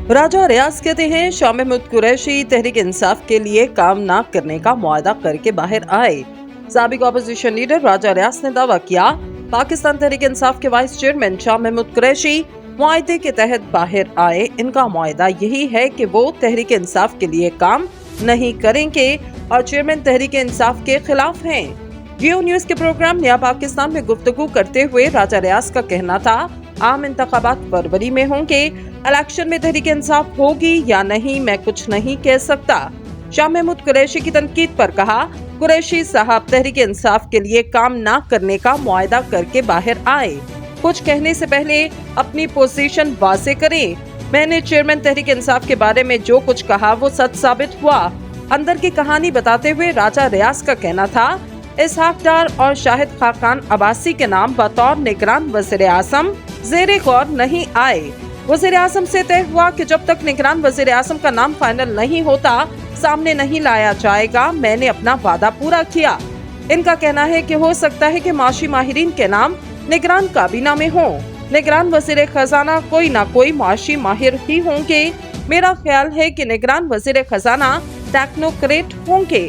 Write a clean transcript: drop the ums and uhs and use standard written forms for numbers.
राजा रियाज कहते हैं शाह महमूद कुरैशी तहरीक इंसाफ के लिए काम न करने का मुआहदा करके बाहर आए। साबिक अपोजिशन लीडर राजा रियाज ने दावा किया, पाकिस्तान तहरीक इंसाफ के वाइस चेयरमैन शाह महमूद कुरैशी मुआहदे के तहत बाहर आए। इनका मुआहदा यही है कि वो तहरीक इंसाफ के लिए काम नहीं करेंगे और चेयरमैन तहरीक इंसाफ के खिलाफ हैं। जियो न्यूज के प्रोग्राम नया पाकिस्तान में गुफ्तगू करते हुए राजा रियाज का कहना था, आम इंतखाबात फरवरी में होंगे, इलेक्शन में तहरीक इंसाफ होगी या नहीं मैं कुछ नहीं कह सकता। शाह महमूद कुरैशी की तनकीद पर कहा, कुरैशी साहब तहरीक इंसाफ के लिए काम न करने का मुआहदा करके बाहर आए। कुछ कहने से पहले अपनी पोजीशन वाज़े करें। मैंने चेयरमैन तहरीक इंसाफ के बारे में जो कुछ कहा वो सच साबित हुआ। अंदर की कहानी बताते हुए राजा रियाज का कहना था, इसहाक डार और शाहिद खाकान अब्बासी के नाम बतौर निगरान वज़ीर आज़म ज़ेरे गौर नहीं आए। वज़ीर आज़म से तय हुआ कि जब तक निगरान वज़ीर आज़म का नाम फाइनल नहीं होता सामने नहीं लाया जाएगा। मैंने अपना वादा पूरा किया। इनका कहना है कि हो सकता है कि माशी माहिरीन के नाम निगरान काबीना में हो। निगरान वज़ीर खजाना कोई ना कोई माशी माहिर ही होंगे। मेरा ख्याल है कि निगरान वज़ीर खजाना टेक्नोक्रेट होंगे।